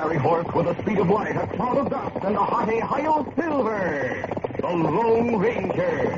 fiery horse with the speed of light, a cloud of dust, and a hearty high silver, the Lone Ranger.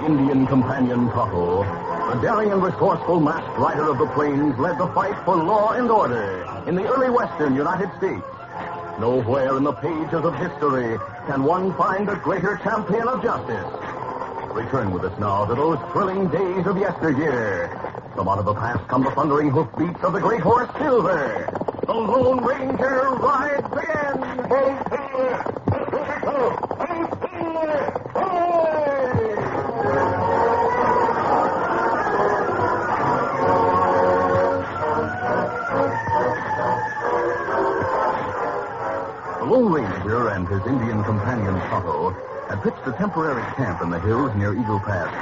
Indian companion Tonto, the daring and resourceful masked rider of the plains, led the fight for law and order in the early western United States. Nowhere in the pages of history can one find a greater champion of justice. Return with us now to those thrilling days of yesteryear. From out of the past come the thundering hoofbeats of the great horse Silver. The Lone Ranger rides again. Hey, Silver! Hey, Silver! The Lone Ranger and his Indian companion Tonto had pitched a temporary camp in the hills near Eagle Pass.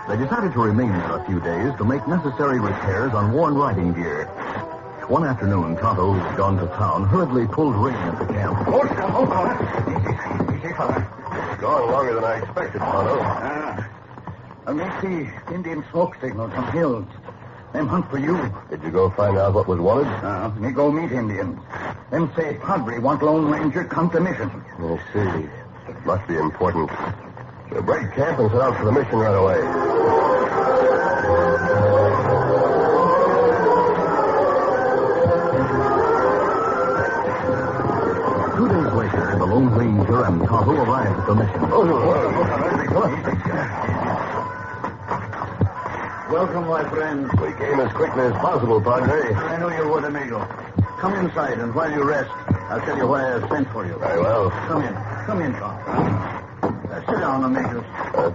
They decided to remain there a few days to make necessary repairs on worn riding gear. One afternoon, Tonto, who had gone to town, hurriedly pulled rein at the camp. Hold on. Easy, fella. It's gone longer than I expected, Tonto. I may see Indian smoke signals from hills. Them hunt for you. Did you go find out what was wanted? Me go meet Indians. Them say Padre want Lone Ranger come to mission. I see. It must be important. We'll break camp and set out for the mission right away. 2 days later, the Lone Ranger and Tonto arrived at the mission. Welcome, my friends. We came as quickly as possible, Padre. I know you would, amigo. Come inside, and while you rest, I'll tell you why I sent for you. Very well. Come in, Tonto. Sit down, amigos.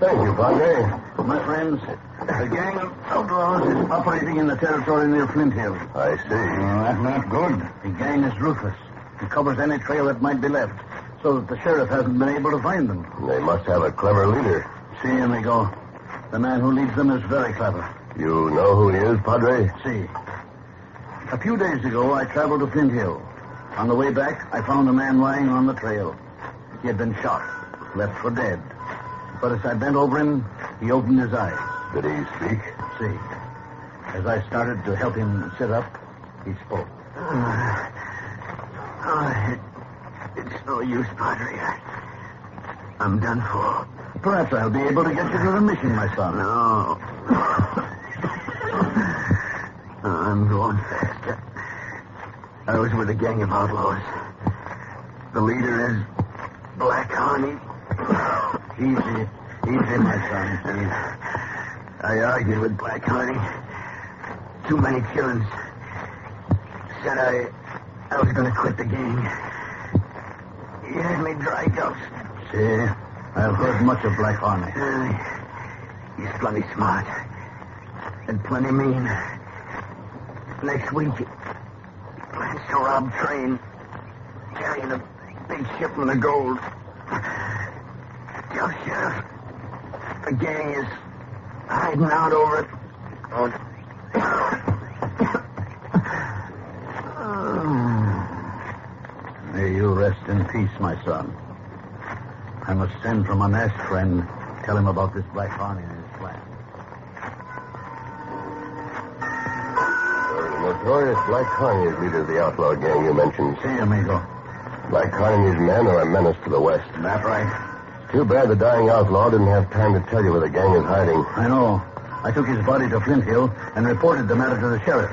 Thank you, Padre. My friends, the gang of outlaws is operating in the territory near Flint Hill. I see. That's not good. The gang is ruthless. It covers any trail that might be left, so that the sheriff hasn't been able to find them. They must have a clever leader. See, amigo. The man who leads them is very clever. You know who he is, Padre? See. A few days ago, I traveled to Flint Hill. On the way back, I found a man lying on the trail. He had been shot, left for dead. But as I bent over him, he opened his eyes. Did he speak? See. As I started to help him sit up, he spoke. It's no use, Padre. I'm done for. Perhaps I'll be able to get you to the mission, my son. No. I'm going fast. I was with a gang of outlaws. The leader is Black Harney. Easy, my son. Easy. I argued with Black Harney. Too many killings. Said I was going to quit the gang. He had me dry gulched. See, I've heard much of Black Harney. He's plenty smart. And plenty mean. Next week, he plans to rob train, carrying a big shipment of gold. Tell Sheriff, the gang is hiding out over it. May you rest in peace, my son. I must send for my masked friend, tell him about this Black Harney and his plan. The notorious Black Harney is leader of the outlaw gang you mentioned. See, amigo. Black Harney and his men are a menace to the west. That right? Too bad the dying outlaw didn't have time to tell you where the gang is hiding. I know. I took his body to Flint Hill and reported the matter to the sheriff.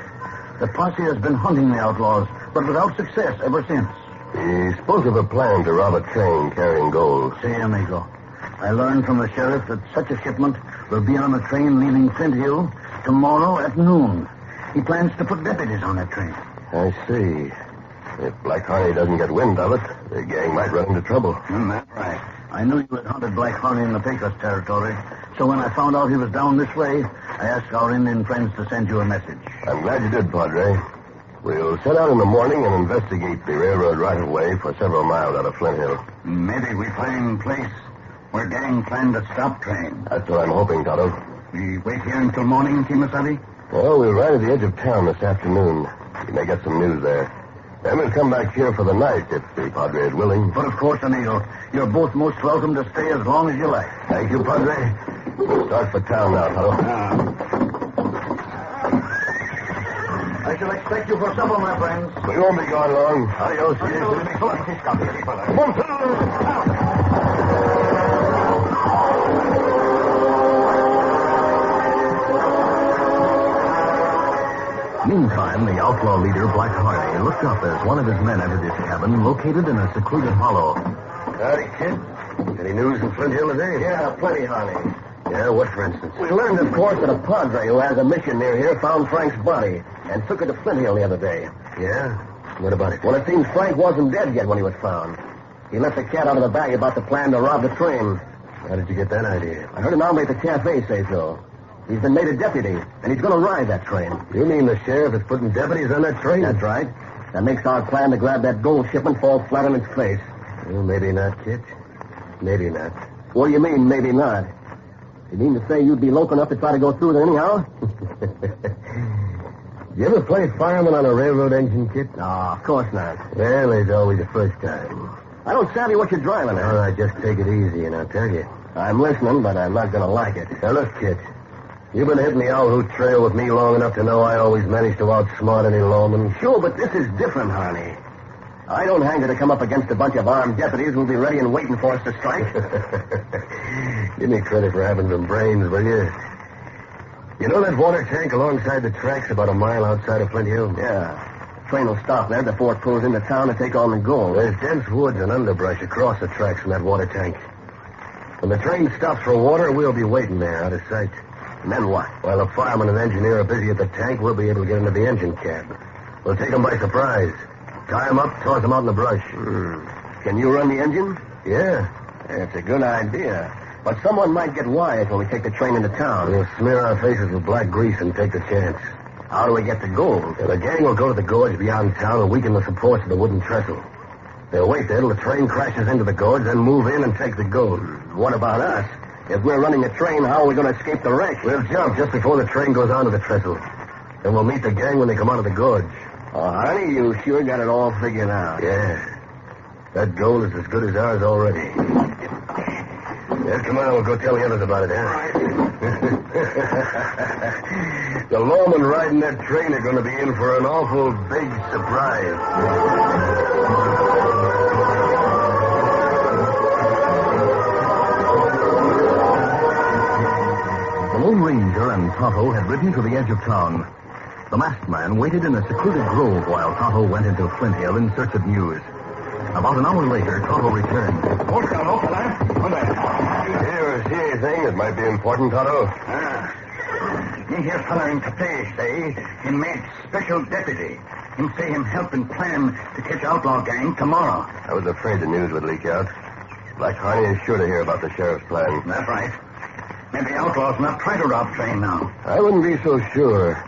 The posse has been hunting the outlaws, but without success ever since. He spoke of a plan to rob a train carrying gold. See, amigo. I learned from the sheriff that such a shipment will be on a train leaving Flint Hill tomorrow at noon. He plans to put deputies on that train. I see. If Black Harney doesn't get wind of it, the gang might run into trouble. That's right. I knew you had hunted Black Harney in the Pecos territory, so when I found out he was down this way, I asked our Indian friends to send you a message. I'm glad you did, Padre. We'll set out in the morning and investigate the railroad right-of-way for several miles out of Flint Hill. Maybe we find place where gang plan to stop train. That's what I'm hoping, Tonto. We wait here until morning, Kimasabi? Well, we'll ride at the edge of town this afternoon. You may get some news there. Then we'll come back here for the night if the Padre is willing. But of course, amigo, you're both most welcome to stay as long as you like. Thank you, Padre. We'll start for town now, Tonto. I shall expect you for supper, my friends. We won't be gone long. Adios. Meantime, the outlaw leader, Black Harney, looked up as one of his men entered his cabin, located in a secluded hollow. Howdy, kid. Any news from Flint Hill today? Yeah, plenty, Harney. Yeah, what, for instance? We learned, of course, that a padre who has a mission near here found Frank's body and took it to Flint Hill the other day. Yeah? What about it? Well, it seems Frank wasn't dead yet when he was found. He left the cat out of the bag about the plan to rob the train. How did you get that idea? I heard an hombre at the cafe say so. He's been made a deputy, and he's going to ride that train. You mean the sheriff is putting deputies on that train? That's right. That makes our plan to grab that gold shipment fall flat on its face. Well, maybe not, kid. Maybe not. What do you mean, maybe not? You mean to say you'd be loco enough to try to go through there anyhow? You ever play fireman on a railroad engine, kid? No, of course not. Well, there's always a first time. I don't savvy what you're driving at. All right, just take it easy, and I'll tell you. I'm listening, but I'm not going to like it. Now, look, kid. You've been hitting the owl hoot trail with me long enough to know I always manage to outsmart any lawman. Sure, but this is different, Harney. I don't hanker to come up against a bunch of armed deputies who'll be ready and waiting for us to strike. Give me credit for having some brains, will you? You know that water tank alongside the tracks about a mile outside of Flint Hill? Yeah. The train will stop there before it pulls into town to take on the gold. There's dense woods and underbrush across the tracks from that water tank. When the train stops for water, we'll be waiting there out of sight. And then what? While the fireman and engineer are busy at the tank, we'll be able to get into the engine cab. We'll take them by surprise. Tie them up, toss them out in the brush. Can you run the engine? Yeah. That's a good idea. But someone might get wise when we take the train into town. We'll smear our faces with black grease and take the chance. How do we get the gold? The gang will go to the gorge beyond town and weaken the supports of the wooden trestle. They'll wait there till the train crashes into the gorge, then move in and take the gold. What about us? If we're running the train, how are we going to escape the wreck? We'll jump just before the train goes onto the trestle. Then we'll meet the gang when they come out of the gorge. Oh, honey, you sure got it all figured out. Yeah. That gold is as good as ours already. Yeah, come on, we'll go tell the others about it, huh? The lawmen riding that train are going to be in for an awful big surprise. The Lone Ranger and Tonto had ridden to the edge of town. The masked man waited in a secluded grove while Tonto went into Flint Hill in search of news. About an hour later, Tonto returned. Here, see anything that might be important, Tonto? Me hear fella in cafe say he made special deputy. Him say him help and plan to catch outlaw gang tomorrow. I was afraid the news would leak out. Black Harney is sure to hear about the sheriff's plan. That's right. Maybe outlaws not try to rob train now. I wouldn't be so sure.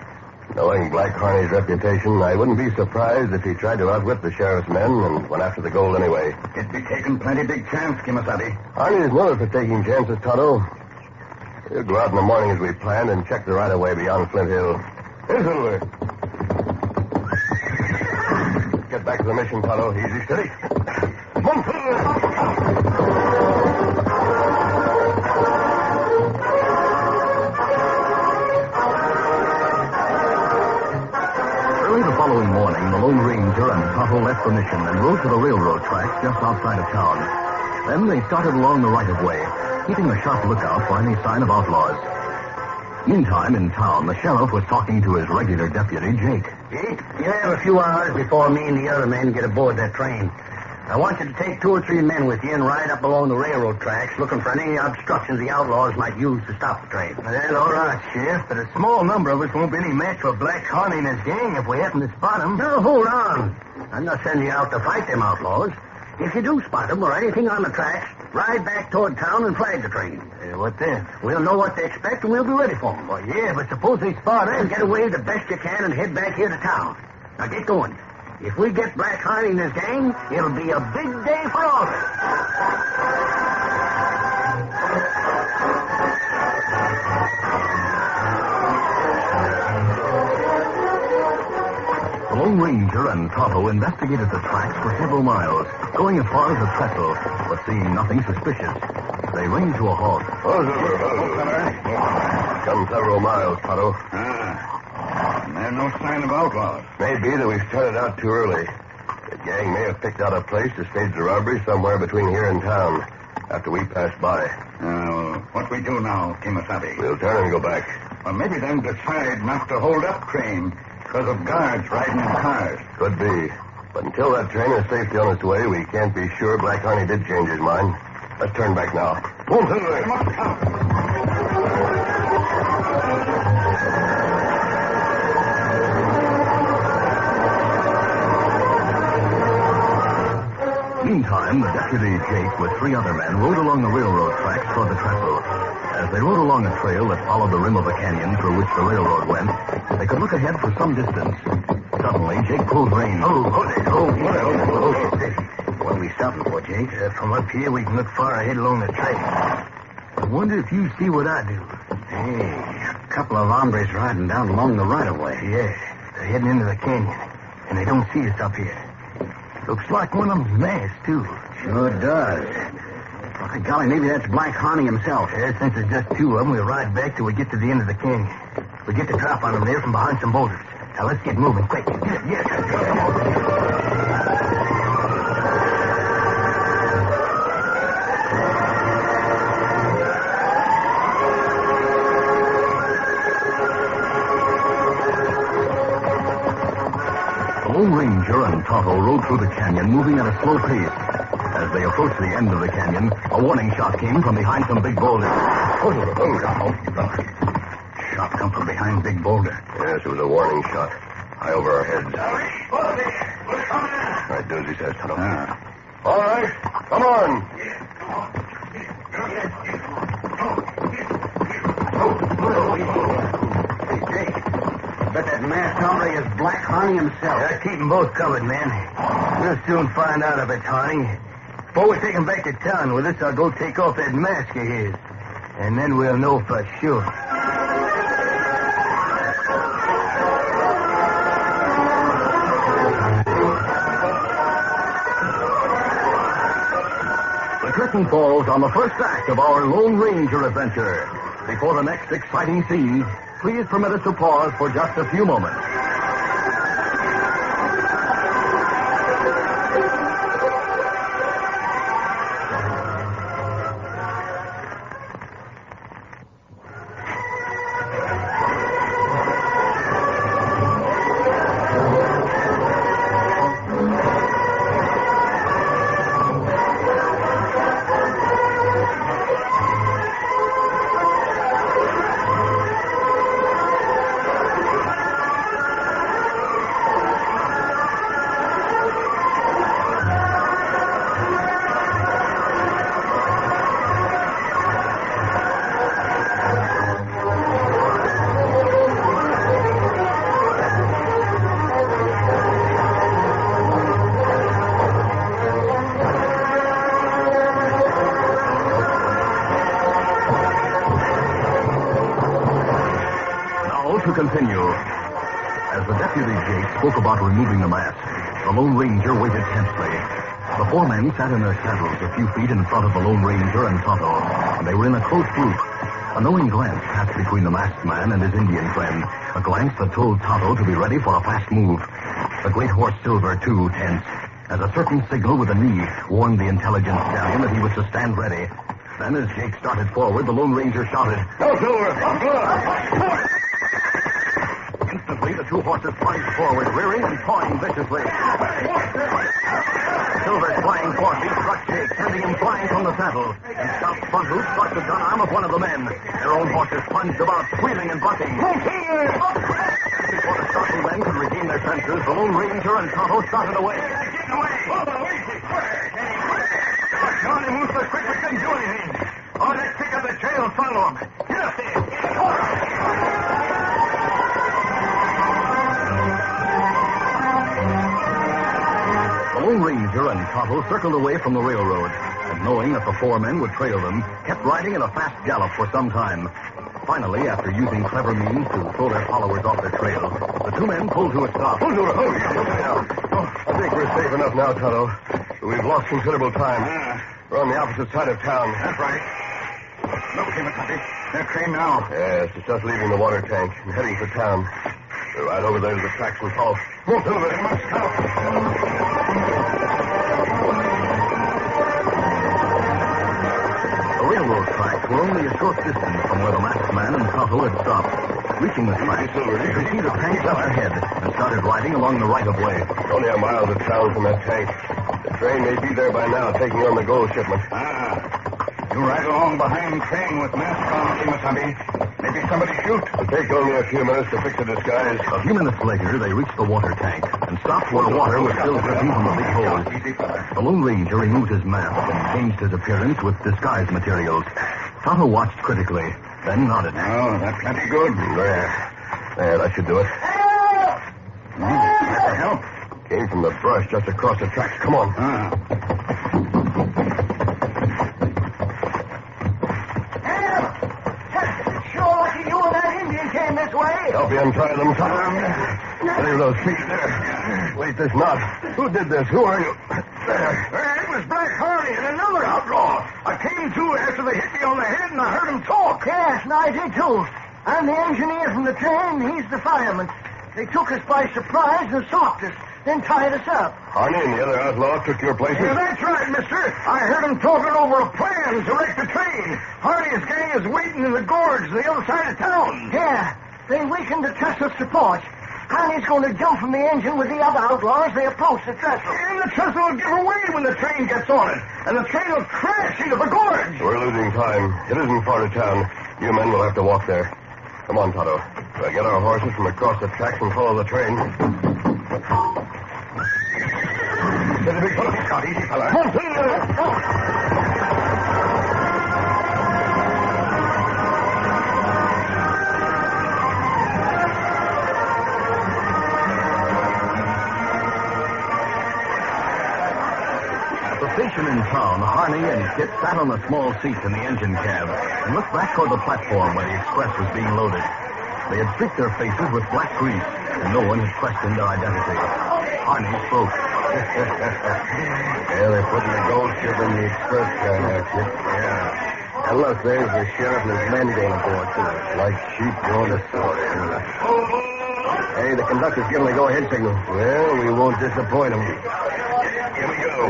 Knowing Black Harney's reputation, I wouldn't be surprised if he tried to outwit the sheriff's men and went after the gold anyway. It'd be taking plenty big chance, Kimasabi. Harney is known for taking chances, Tonto. We'll go out in the morning as we planned and check the right-of-way beyond Flint Hill. Here's Silver. Get back to the mission, Tonto. Easy, steady. Come on, Early the following morning, the Lone Ranger and Tonto left the mission and rode to the railroad tracks just outside of town. Then they started along the right-of-way, keeping a sharp lookout for any sign of outlaws. Meantime, in town, the sheriff was talking to his regular deputy, Jake. Jake, you have a few hours before me and the other men get aboard that train. I want you to take 2 or 3 men with you and ride up along the railroad tracks looking for any obstructions the outlaws might use to stop the train. Well, all right, Sheriff, but a small number of us won't be any match for Black Harney and his gang if we happen to spot them. Now, hold on. I'm not sending you out to fight them outlaws. If you do spot them or anything on the tracks, ride back toward town and flag the train. What then? We'll know what to expect and we'll be ready for them. Well, yeah, but suppose they spot us. Then get away the best you can and head back here to town. Now get going. If we get Black Harney and his gang, it'll be a big day for all of us. The Lone Ranger and Tonto investigated the tracks for several miles, going as far as the trestle, but seeing nothing suspicious. They reined to a halt. Come several miles, Tonto. There's no sign of outlaws. Maybe that we started out too early. The gang may have picked out a place to stage the robbery somewhere between here and town after we passed by. What we do now, Kimasabi? We'll turn and go back. Well, maybe them decide not to hold up train because of guards riding in cars. Could be. But until that train is safely on its way, we can't be sure Black Harney did change his mind. Let's turn back now. Move, Silver. Meantime, the deputy, Jake, with 3 other men, rode along the railroad tracks toward the trestle. As they rode along a trail that followed the rim of a canyon through which the railroad went, they could look ahead for some distance. Suddenly, Jake pulled rein. What are we stopping for, Jake? From up here, we can look far ahead along the trail. I wonder if you see what I do. Hey, a couple of hombres riding down along the right-of-way. Yeah, they're heading into the canyon, and they don't see us up here. Looks like one of them's masked, too. Sure does. By golly, maybe that's Black Harney himself. Yeah, since there's just 2 of them, we'll ride back till we get to the end of the canyon. We'll get the drop on them there from behind some boulders. Now, let's get moving quick. Yes. Come on. The Lone Ranger and Tonto rode through the canyon, moving at a slow pace. As they approached the end of the canyon, a warning shot came from behind some big boulders. Shot come from behind Big Boulder. Yes, it was a warning shot. High over our heads. We're coming in. Right, do as he says, Tonto. All right, come on. Hey, Jake. Bet that masked hombre is Black Harney himself. Yeah, keep them both covered, man. We'll soon find out if it's Harney. Before we take him back to town with us, I'll go take off that mask of his. And then we'll know for sure. The curtain falls on the first act of our Lone Ranger adventure. Before the next exciting scene, please permit us to pause for just a few moments. To continue. As the deputy Jake spoke about removing the mask, the Lone Ranger waited tensely. The four men sat in their saddles a few feet in front of the Lone Ranger and Tonto, and they were in a close group. A knowing glance passed between the masked man and his Indian friend, a glance that told Tonto to be ready for a fast move. The great horse Silver, too, tense, as a certain signal with a knee warned the intelligent stallion that he was to stand ready. Then, as Jake started forward, the Lone Ranger shouted, "No, Silver! Up, Instantly, the two horses plunged forward, rearing and pawing viciously. Silver's flying forefeet struck Jake, sending him flying from the saddle. And Scout's front hoof struck the gun arm of one of the men. Their own horses plunged about, squealing and bucking. Before the startled men could regain their senses, the Lone Ranger and Tonto started away. Get away! Johnny moves so quick we couldn't do anything. Oh, let's pick up the trail and follow him. Get up there! The Lone Ranger and Tonto circled away from the railroad, and knowing that the four men would trail them, kept riding at a fast gallop for some time. Finally, after using clever means to throw their followers off their trail, the two men pulled to a stop. I think we're safe enough now, Tonto. We've lost considerable time. We're on the opposite side of town. That's right. Look, Timothy. They're trained now. Yes, it's just leaving the water tank and heading for town. We're right over there to the tracks and fall. Come on, Silver. Come on, stop. The railroad tracks were only a short distance from where the masked man and Tonto had stopped. Reaching the tracks, they could see the tank up ahead and started riding along the right-of-way. Only a mile to town from that tank. The train may be there by now, taking on the gold shipment. You ride along behind train with mask on, Timothy. Maybe somebody shoot. It'll take only a few minutes to fix the disguise. A few minutes later, they reached the water tank and stopped where water was still dripping from the big hose. The Lone Ranger removed his mask and changed his appearance with disguise materials. Tonto watched critically, then nodded. Oh, that's plenty good. There, that should do it. Help. Came from the brush just across the tracks. Come on. Help you untie them, Tom. Leave those feet there. Wait, this knot. Who did this? Who are you? There. It was Black Harney and another outlaw. I came to after they hit me on the head, and I heard them talk. Yes, and I did, too. I'm the engineer from the train, he's the fireman. They took us by surprise and socked us, then tied us up. Harney and the other outlaw took your places? Yeah, that's right, mister. I heard them talking over a plan to wreck the train. Harney's gang is waiting in the gorge on the other side of town. Yeah, they weakened the trestle's support. Harney's going to jump from the engine with the other outlaws as they approach the trestle. And the trestle will give away when the train gets on it. And the train will crash into the gorge. We're losing time. It isn't far to town. You men will have to walk there. Come on, Tonto. We'll get our horses from across the tracks and follow the train. There's a big fella. Scott, easy, fella. Come on, Station in town, Harney and Kit sat on the small seats in the engine cab and looked back toward the platform where the express was being loaded. They had streaked their faces with black grease, and no one had questioned their identity. Harney spoke. Yeah, they're putting the gold ship in the express car now, Kit. Yeah. And look, there's the sheriff and his men going aboard, too. Like sheep going to slaughter. Hey, the conductor's giving the go-ahead signal. Well, we won't disappoint him. Here we go.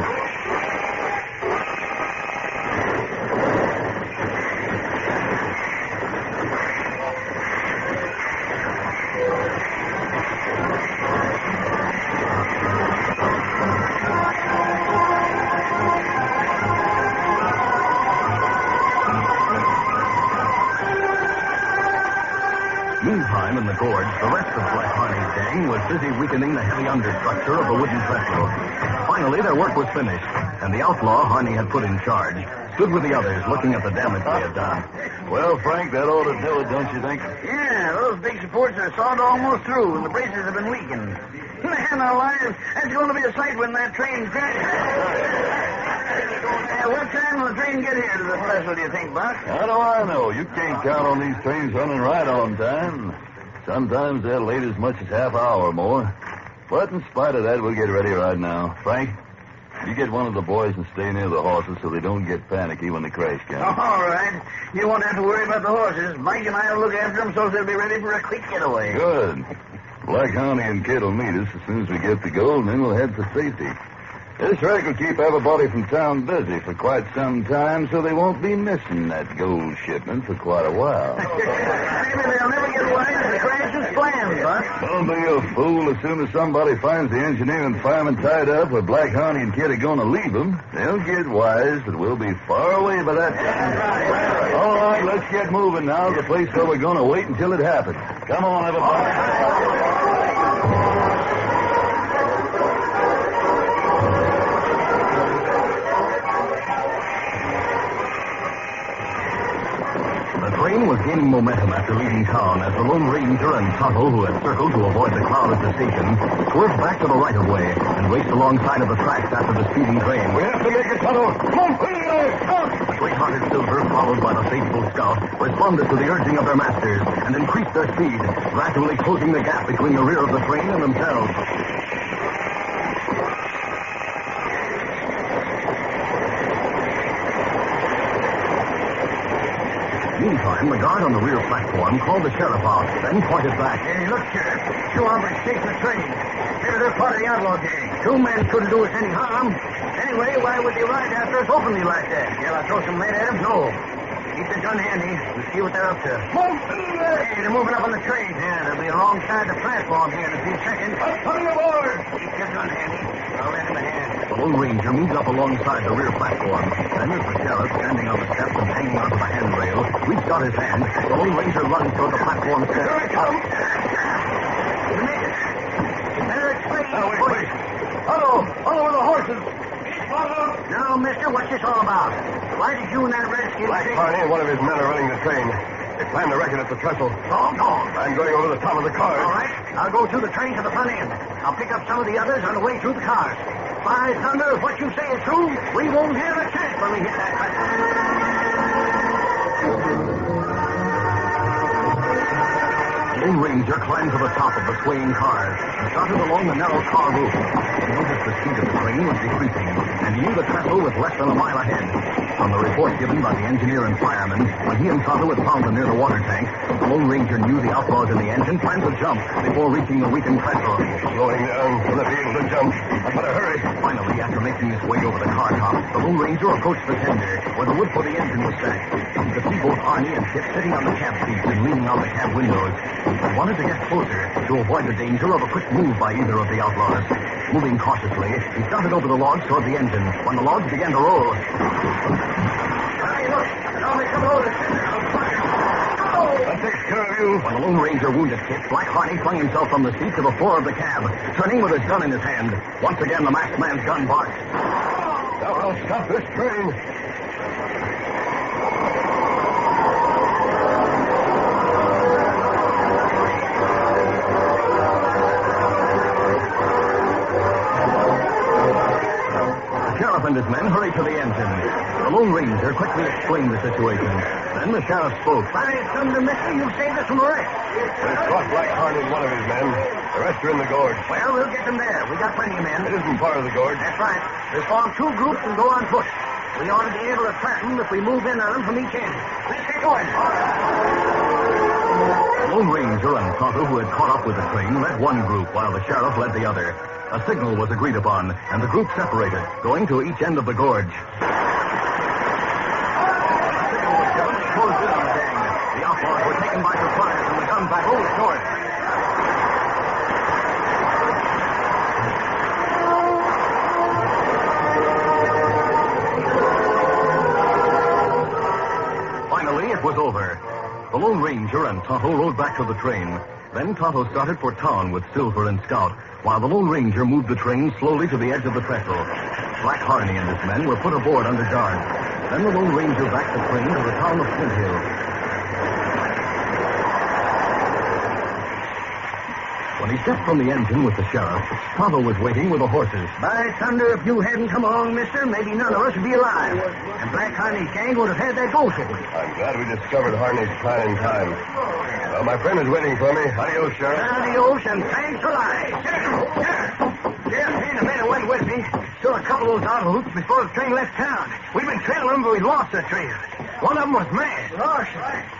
Meantime, in the gorge, the rest of Black Harney's gang was busy weakening the heavy understructure of the wooden trestle. Finally, their work was finished, and the outlaw Harney had put in charge stood with the others looking at the damage they had done. Well, Frank, that ought to do it, don't you think? Yeah, those big supports are sawed almost through, and the braces have been weakened. Man alive, that's going to be a sight when that train crashes. What time will the train get here to the trestle, do you think, Buck? How do I know? You can't count on these trains running right on time. Sometimes they're late as much as half hour or more. But in spite of that, we'll get ready right now. Frank, you get one of the boys and stay near the horses so they don't get panicky when the crash comes. All right. You won't have to worry about the horses. Mike and I will look after them so they'll be ready for a quick getaway. Good. Black Harney and Kid will meet us as soon as we get the gold, and then we'll head for safety. This wreck will keep everybody from town busy for quite some time, so they won't be missing that gold shipment for quite a while. Maybe they'll never get wise to the crash as planned, Buck. Don't be a fool. As soon as somebody finds the engineer and fireman tied up where Black Harney and Kid are going to leave them, they'll get wise that we'll be far away by that time. All right, let's get moving now to the place where we're going to wait until it happens. Come on, everybody. The train was gaining momentum after leaving town as the Lone Ranger and Tonto, who had circled to avoid the crowd at the station, swerved back to the right-of-way and raced alongside of the tracks after the speeding train. We have to make it, Tonto. Come on, quickly, The great-hearted Silver, followed by the faithful Scout, responded to the urging of their masters and increased their speed, gradually closing the gap between the rear of the train and themselves. Meantime, the guard on the rear platform called the sheriff out, then pointed back. Hey, look, Sheriff. Two hombres chasing the train. Maybe they're part of the outlaw gang. Two men couldn't do us any harm. Anyway, why would they ride after us openly like that? Shall I throw some lead at them? No. Keep the gun handy and see what they're up to. Hey, they're moving up on the train. Yeah, they'll be alongside the platform here in a few seconds. I'm coming aboard. Keep your gun handy. I'll lend him a hand. The Lone Ranger moved up alongside the rear platform. Then, as the sheriff, standing on the steps and hanging onto the handrail, reached out his hand, the Lone Ranger runs toward the platform steps. Here it comes. You made it. You better explain. Now, wait. Follow the horses. Now, mister, what's this all about? Why did you and that redskin... Black Harney and one of his men are running the train. They plan to wreck it at the trestle. Doggone. I'm going over the top of the car. All right. I'll go through the train to the front end. I'll pick up some of the others on the way through the cars. By thunder, if what you say is true, we won't have a chance when we hit that track. The Lone Ranger climbed to the top of the swaying cars and started along the narrow car roof. He noticed the speed of the train was decreasing, and he knew the trestle was less than a mile ahead. From the report given by the engineer and fireman, when he and Tonto had found them near the water tank, the Lone Ranger knew the outlaws in the engine planned to jump before reaching the weakened trestle. Slowing down so they'll be able to jump. I better hurry. Finally, after making his way over the car top, the Lone Ranger approached the tender, where the wood for the engine was stacked. He could see both Harney and Kip sitting on the cab seats and leaning on the cab windows. He wanted to get closer to avoid the danger of a quick move by either of the outlaws. Moving cautiously, he started over the logs toward the engine when the logs began to roll. Hey, look. Now they come over the tender. That takes care of you. When the Lone Ranger wounded Kip, Black Harney flung himself from the seat to the floor of the cab, turning with his gun in his hand. Once again, the masked man's gun barked. Now I'll stop this train. And his men hurried to the engine. The Lone Ranger quickly explained the situation. Then the sheriff spoke. By thunder, mister, you saved us from a wreck. We've caught Black Harney and one of his men. The rest are in the gorge. Well, we'll get them there. We got plenty of men. It isn't part of the gorge. That's right. We'll form two groups and go on foot. We ought to be able to trap them if we move in on them from each end. Let's get going. The Lone Ranger and Tonto, who had caught up with the train, led one group while the sheriff led the other. A signal was agreed upon, and the group separated, going to each end of the gorge. The signal was given to close in on the gang. The outlaws were taken by surprise, and the gun battle was short. Finally, it was over. The Lone Ranger and Tonto rode back to the train. Then Tonto started for town with Silver and Scout, while the Lone Ranger moved the train slowly to the edge of the trestle. Black Harney and his men were put aboard under guard. Then the Lone Ranger backed the train to the town of Flint Hill. When he stepped from the engine with the sheriff, Tonto was waiting with the horses. By thunder, if you hadn't come along, mister, maybe none of us would be alive. And Black Harney's gang would have had that gold shipment. I'm glad we discovered Harney's plan in time. Well, my friend is waiting for me. Adios, Sheriff. Adios, and thanks a lot. Sheriff, me and the man who went with me saw a couple of those outlaws before the train left town. We've been trailing them, but we lost the trail. One of them was mad. Gosh,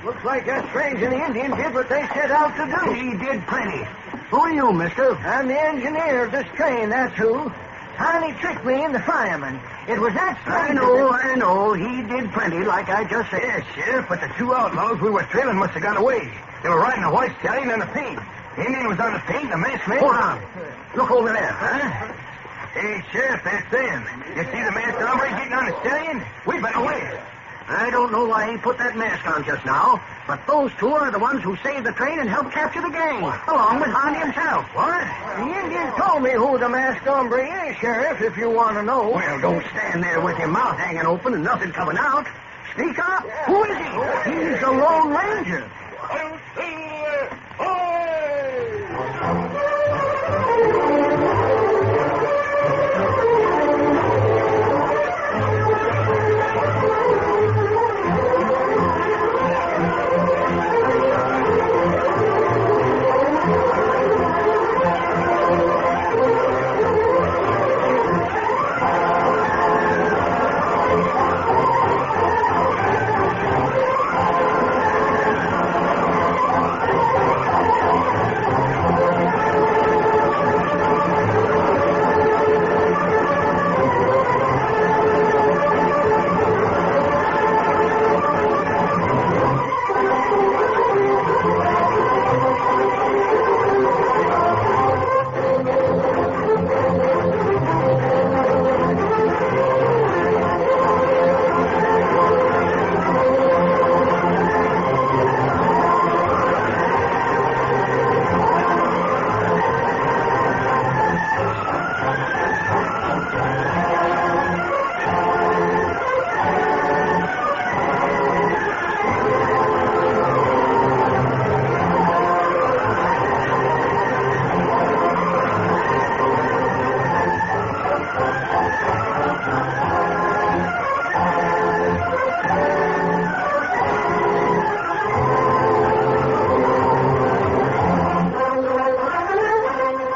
looks like that stranger and the Indian did what they set out to do. He did plenty. Who are you, mister? I'm the engineer of this train, that's who. Harney tricked me and the fireman. It was that stranger. I know. He did plenty, like I just said. Yes, Sheriff, but the two outlaws we were trailing must have got away. They were riding a white stallion and a paint. The Indian was on the paint, the masked man... Hold on. Look over there, huh? Hey, Sheriff, that's them. You see the masked hombre getting on the stallion? We better wait. I don't know why he put that mask on just now, but those two are the ones who saved the train and helped capture the gang, along with Harney himself. What? The Indian told me who the masked hombre is, Sheriff, if you want to know. Well, don't stand there with your mouth hanging open and nothing coming out. Speak up. Who is he? He's the Lone Ranger.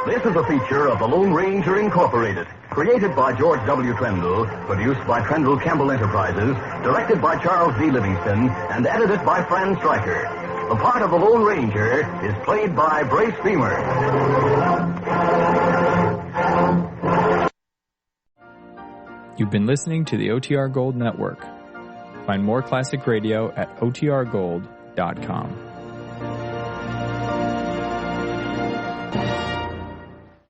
This is a feature of the Lone Ranger Incorporated, created by George W. Trendle, produced by Trendle Campbell Enterprises, directed by Charles D. Livingston, and edited by Fran Stryker. The part of the Lone Ranger is played by Brace Beamer. You've been listening to the OTR Gold Network. Find more classic radio at otrgold.com.